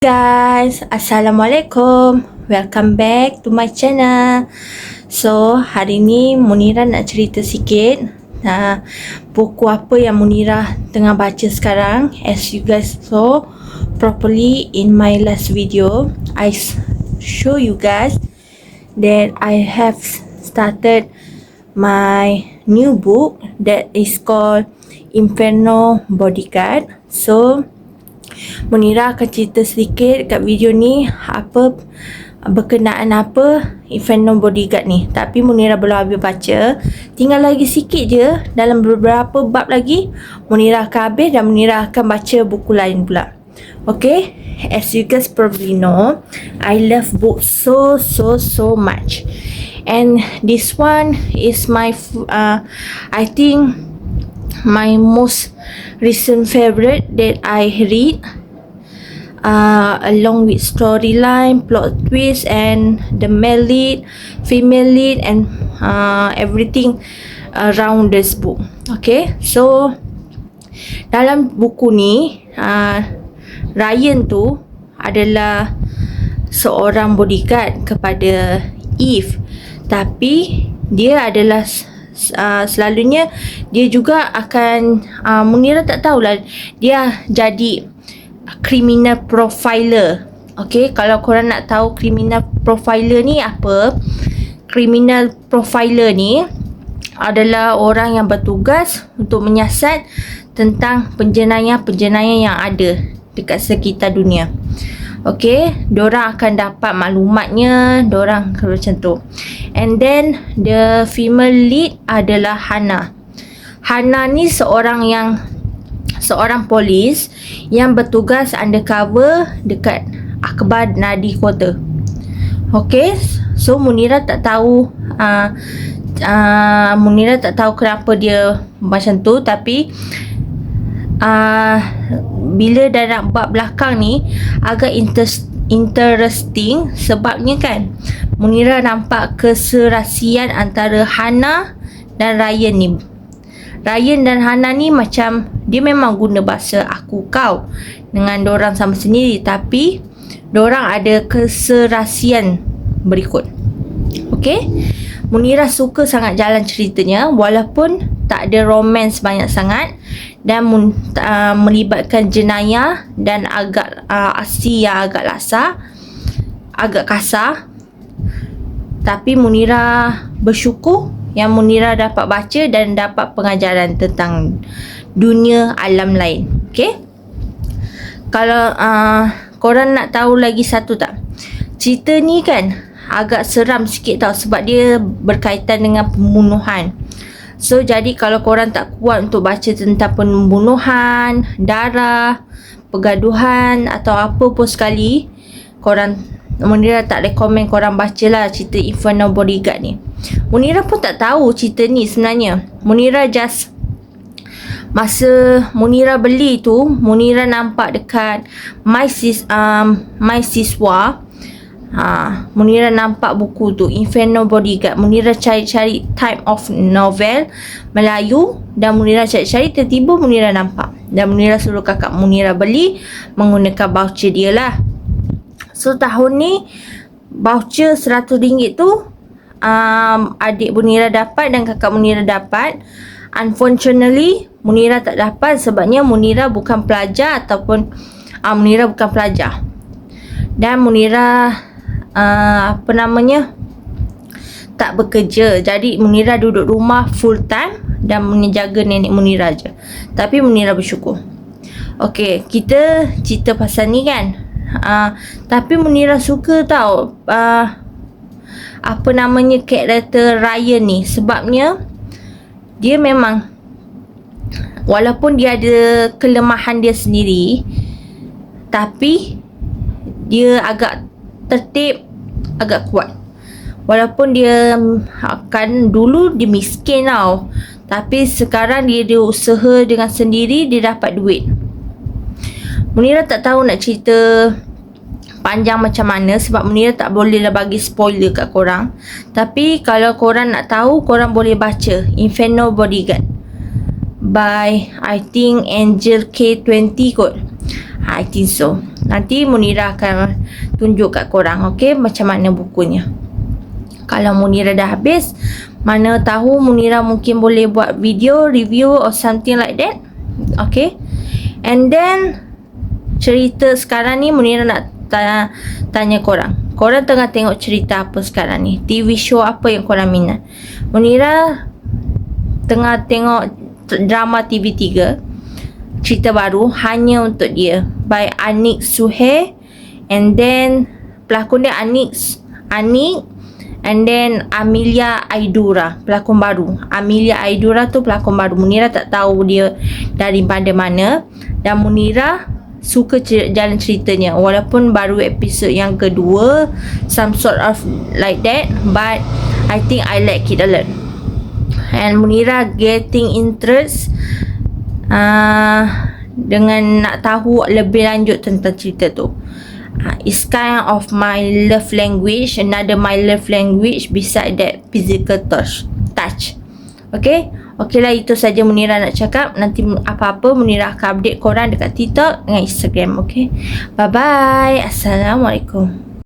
Guys, Assalamualaikum. Welcome back to my channel. So, hari ni Munirah nak cerita sikit buku apa yang Munirah tengah baca sekarang. As you guys saw properly in my last video, I show you guys that I have started my new book that is called Inferno Bodyguard. So, Munirah akan cerita sedikit kat video ni apa berkenaan apa Inferno Bodyguard ni. Tapi Munirah belum habis baca, tinggal lagi sikit je, dalam beberapa bab lagi Munirah akan habis dan Munirah akan baca buku lain pula. Okay, as you guys probably know, I love books so much, and this one is my I think my most recent favorite that I read, along with storyline, plot twist, and the male lead, female lead, and everything around this book. Okay, so dalam buku ni Ryan tu adalah seorang bodyguard kepada Eve, tapi dia adalah selalunya dia juga akan Munirah tak tahulah, dia jadi criminal profiler. Okay, kalau korang nak tahu criminal profiler ni apa, criminal profiler ni adalah orang yang bertugas untuk menyiasat tentang penjenayah-penjenayah yang ada dekat sekitar dunia. Okay, diorang akan dapat maklumatnya, diorang macam tu. And then the female lead adalah Hannah. Hannah ni seorang polis yang bertugas undercover dekat Akbar Nadi Quarter. Okay, so Munirah tak tahu Munirah tak tahu kenapa dia macam tu, tapi bila dalam bab belakang ni agak interesting sebabnya kan Munirah nampak keserasian antara Hannah dan Ryan ni. Ryan dan Hannah ni macam dia memang guna bahasa aku kau dengan dorang sama sendiri, tapi dorang ada keserasian berikut. Okay, Munirah suka sangat jalan ceritanya walaupun tak ada romance banyak sangat dan melibatkan jenayah dan agak aksi yang agak agak kasar. Tapi Munirah bersyukur yang Munirah dapat baca dan dapat pengajaran tentang dunia alam lain. Okay, kalau korang nak tahu lagi satu tak, cerita ni kan agak seram sikit tau, sebab dia berkaitan dengan pembunuhan. So jadi kalau korang tak kuat untuk baca tentang pembunuhan, darah, pergaduhan atau apa pun sekali, Munirah tak rekomen korang bacalah cerita Inferno Bodyguard ni. Munirah pun tak tahu cerita ni sebenarnya. Munirah just masa Munirah beli tu, Munirah nampak dekat My Siswa. Munirah nampak buku tu Inferno Bodyguard. Munirah cari-cari type of novel Melayu dan Munirah cari-cari, tiba-tiba Munirah nampak dan Munirah suruh kakak Munirah beli menggunakan voucher dia lah. So tahun ni voucher RM100 tu adik Munirah dapat dan kakak Munirah dapat. Unfortunately Munirah tak dapat sebabnya Munirah bukan pelajar ataupun Munirah bukan pelajar dan Munirah tak bekerja. Jadi Munirah duduk rumah full time dan menjaga nenek Munirah je. Tapi Munirah bersyukur. Okay, kita cerita pasal ni kan. Tapi Munirah suka tau karakter Ryan ni, sebabnya dia memang walaupun dia ada kelemahan dia sendiri, tapi dia agak tertib, agak kuat. Walaupun dia dulu dia miskin tau, tapi sekarang dia usaha dengan sendiri, dia dapat duit. Munirah tak tahu nak cerita panjang macam mana sebab Munirah tak boleh lah bagi spoiler kat korang. Tapi kalau korang nak tahu, korang boleh baca Inferno Bodyguard by I think Angel K20 kot. I think so. Nanti Munira akan tunjuk kat korang, okay, macam mana bukunya. Kalau Munira dah habis, mana tahu Munira mungkin boleh buat video review or something like that. Okay. And then cerita sekarang ni Munira nak tanya korang. Korang tengah tengok cerita apa sekarang ni? TV show apa yang korang minat? Munira tengah tengok drama TV3, cerita baru Hanya Untuk Dia by Anik Suhair. And then pelakon dia Anik, and then Amelia Aidura, pelakon baru. Amelia Aidura tu pelakon baru. Munira tak tahu dia dari mana, dan Munira suka jalan ceritanya, walaupun baru episod yang kedua, some sort of like that, but I think I like it a lot. And Munira getting interest dengan nak tahu lebih lanjut tentang cerita tu. It's kind of my love language, another my love language beside that physical touch. Okay lah, itu saja Munira nak cakap. Nanti apa-apa Munira akan update korang dekat TikTok dengan Instagram. Okay, bye bye, Assalamualaikum.